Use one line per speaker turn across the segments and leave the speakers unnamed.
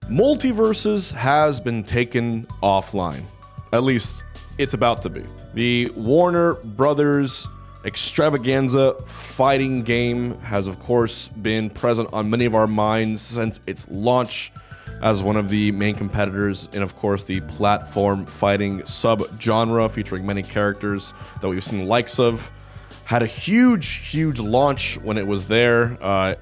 Multiversus has been taken offline. At least it's about to be. The Warner Brothers extravaganza fighting game has of course been present on many of our minds since its launch as one of the main competitors in, of course, the platform fighting sub-genre featuring many characters that we've seen the likes of. Had a huge launch when it was there,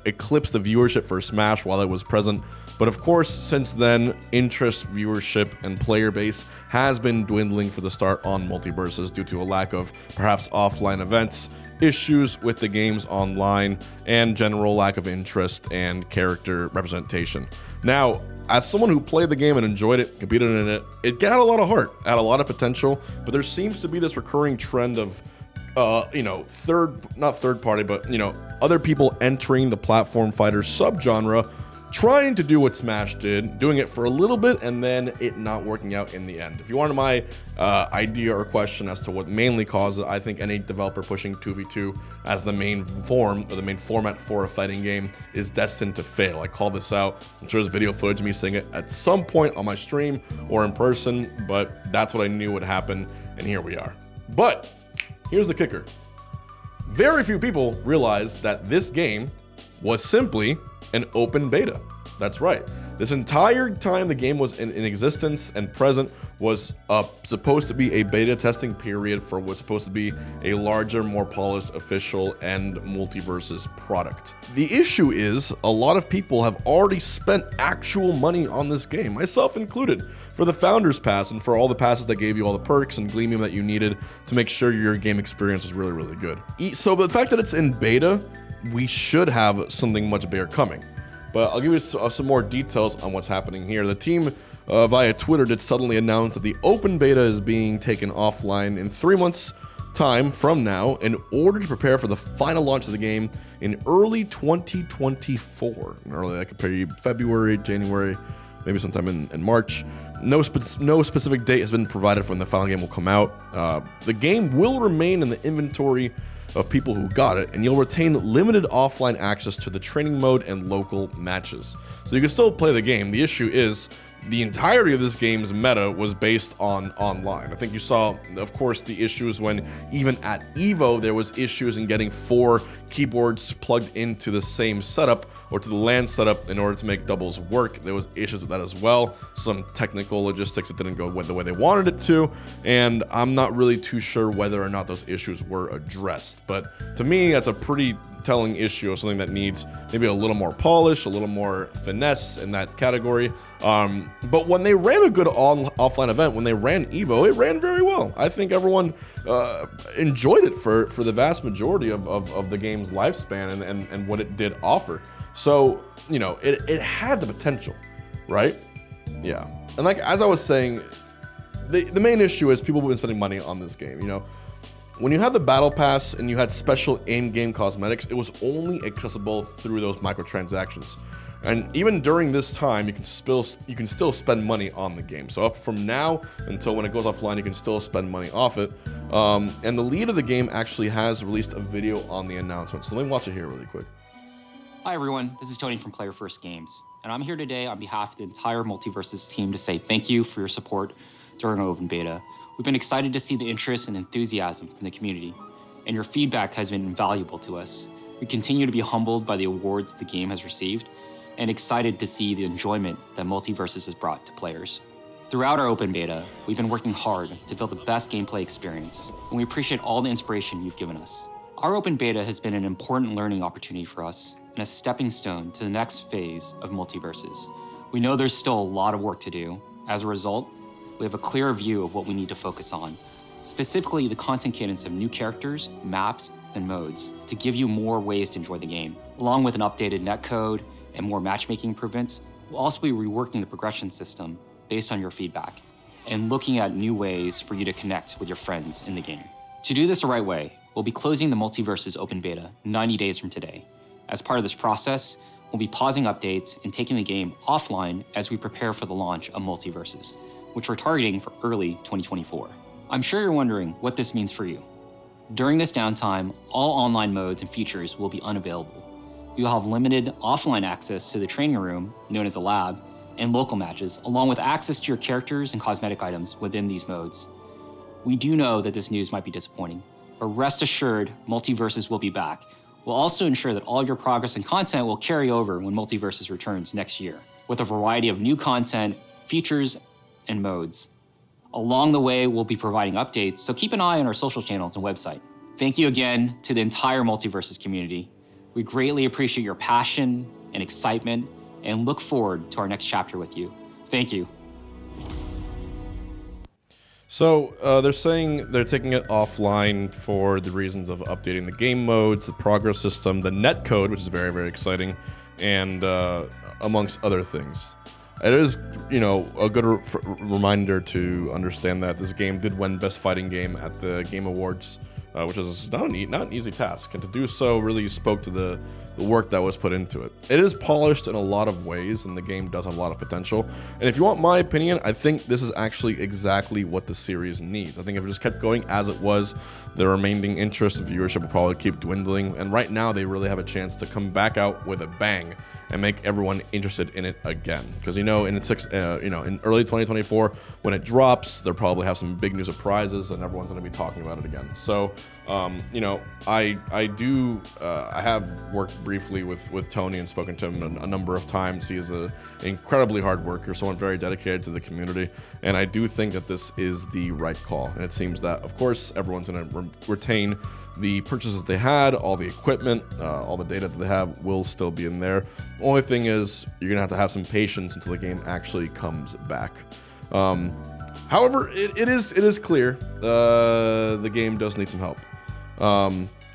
eclipsed the viewership for Smash while it was present. But of course, since then, interest, viewership, and player base has been dwindling for the start on Multiversus due to a lack of perhaps offline events, issues with the games online, and general lack of interest and character representation. Now, as someone who played the game and enjoyed it, competed in it, it had a lot of heart, had a lot of potential, but there seems to be this recurring trend of not third party, but other people entering the platform fighter subgenre, trying to do what Smash did, doing it for a little bit and then it not working out in the end. If you wanted my idea or question as to what mainly caused it, I think any developer pushing 2v2 as the main form or the main format for a fighting game is destined to fail. I call this out. I'm sure there's video footage of me saying it at some point on my stream or in person, but that's what I knew would happen, and here we are. But here's the kicker. Very few people realized that this game was simply an open beta. That's right. This entire time the game was in existence and present was supposed to be a beta testing period for what's supposed to be a larger, more polished, official, and Multiversus product. The issue is a lot of people have already spent actual money on this game, myself included, for the Founders Pass and for all the passes that gave you all the perks and gleamium that you needed to make sure your game experience was really, really good. So the fact that it's in beta, we should have something much bigger coming. But I'll give you some more details on what's happening here. The team via Twitter did suddenly announce that the open beta is being taken offline in 3 months' time from now in order to prepare for the final launch of the game in early 2024. And early, I could compare you February, January, maybe sometime in March. No specific date has been provided for when the final game will come out. The game will remain in the inventory of people who got it, and you'll retain limited offline access to the training mode and local matches. So you can still play the game. The issue is the entirety of this game's meta was based on online. I think you saw, of course, the issues when even at EVO, there was issues in getting 4 keyboards plugged into the same setup or to the LAN setup in order to make doubles work. There was issues with that as well. Some technical logistics that didn't go the way they wanted it to, and I'm not really too sure whether or not those issues were addressed. But to me, that's a pretty telling issue of something that needs maybe a little more polish, a little more finesse in that category. But when they ran a good offline event, when they ran EVO, it ran very well. I think everyone enjoyed it for the vast majority of the game's lifespan and what it did offer. So, it had the potential, right? Yeah. And like, as I was saying, the main issue is people have been spending money on this game, When you had the battle pass and you had special in-game cosmetics, it was only accessible through those microtransactions. And even during this time, you can still spend money on the game. So up from now until when it goes offline, you can still spend money off it. And the lead of the game actually has released a video on the announcement. So let me watch it here really quick.
Hi everyone, this is Tony from Player First Games, and I'm here today on behalf of the entire Multiversus team to say thank you for your support during our open beta. We've been excited to see the interest and enthusiasm from the community, and your feedback has been invaluable to us. We continue to be humbled by the awards the game has received, and excited to see the enjoyment that Multiversus has brought to players. Throughout our open beta, we've been working hard to build the best gameplay experience, and we appreciate all the inspiration you've given us. Our open beta has been an important learning opportunity for us, and a stepping stone to the next phase of Multiversus. We know there's still a lot of work to do. As a result, we have a clearer view of what we need to focus on, specifically the content cadence of new characters, maps, and modes to give you more ways to enjoy the game. Along with an updated netcode and more matchmaking improvements, we'll also be reworking the progression system based on your feedback and looking at new ways for you to connect with your friends in the game. To do this the right way, we'll be closing the Multiversus open beta 90 days from today. As part of this process, we'll be pausing updates and taking the game offline as we prepare for the launch of Multiversus, which we're targeting for early 2024. I'm sure you're wondering what this means for you. During this downtime, all online modes and features will be unavailable. You'll have limited offline access to the training room, known as a lab, and local matches, along with access to your characters and cosmetic items within these modes. We do know that this news might be disappointing, but rest assured, Multiversus will be back. We'll also ensure that all your progress and content will carry over when Multiversus returns next year, with a variety of new content, features, and modes. Along the way, we'll be providing updates, so keep an eye on our social channels and website. Thank you again to the entire Multiversus community. We greatly appreciate your passion and excitement and look forward to our next chapter with you. Thank you.
So they're saying they're taking it offline for the reasons of updating the game modes, the progress system, the netcode, which is very, very exciting, and amongst other things. It is, a good reminder to understand that this game did win Best Fighting Game at the Game Awards, which is not an easy task, and to do so really spoke to the work that was put into it. It is polished in a lot of ways, and the game does have a lot of potential. And if you want my opinion, I think this is actually exactly what the series needs. I think if it just kept going as it was, the remaining interest and viewership will probably keep dwindling. And right now, they really have a chance to come back out with a bang and make everyone interested in it again. Because in early 2024, when it drops, they'll probably have some big new surprises, and everyone's going to be talking about it again. So, I have worked briefly with Tony and spoken to him a number of times. He is an incredibly hard worker, someone very dedicated to the community, and I do think that this is the right call. And it seems that, of course, everyone's going to retain the purchases they had, all the equipment, all the data that they have will still be in there. Only thing is, you're going to have some patience until the game actually comes back. However, it is clear the game does need some help.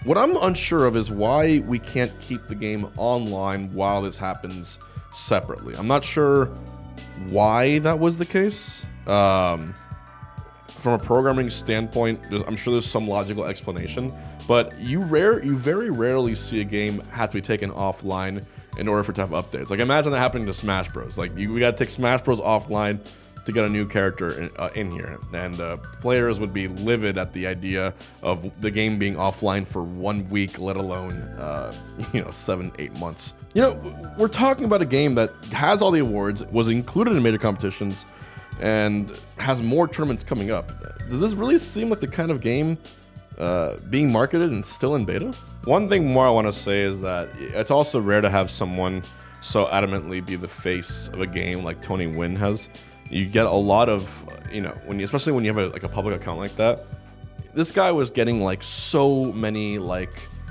What I'm unsure of is why we can't keep the game online while this happens separately. I'm not sure why that was the case. From a programming standpoint, I'm sure there's some logical explanation, but you very rarely see a game have to be taken offline in order for it to have updates. Like, imagine that happening to Smash Bros. Like, we got to take Smash Bros offline to get a new character in here, and players would be livid at the idea of the game being offline for 1 week, let alone 7-8 months. We're talking about a game that has all the awards, was included in major competitions, and has more tournaments coming up. Does this really seem like the kind of game being marketed and still in beta? One thing more I want to say is that it's also rare to have someone so adamantly be the face of a game like Tony Wynn has. You get a lot of, especially when you have a public account like that. This guy was getting so many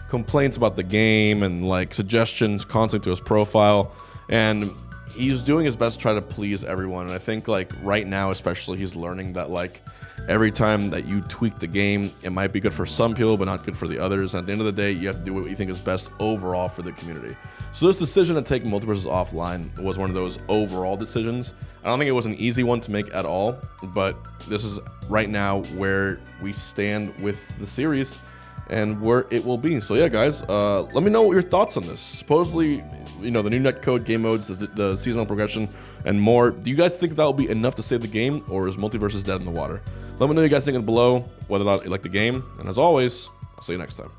complaints about the game and suggestions constantly to his profile, and he's doing his best to try to please everyone. And I think right now especially, he's learning that every time that you tweak the game, it might be good for some people but not good for the others, and at the end of the day, you have to do what you think is best overall for the community. So this decision to take Multiversus offline was one of those overall decisions. I don't think it was an easy one to make at all, but this is right now where we stand with the series and where it will be. So yeah, guys, let me know what your thoughts on this. Supposedly, the new netcode, game modes, the seasonal progression, and more. Do you guys think that will be enough to save the game, or is Multiversus dead in the water? Let me know what you guys think below, whether or not you like the game. And as always, I'll see you next time.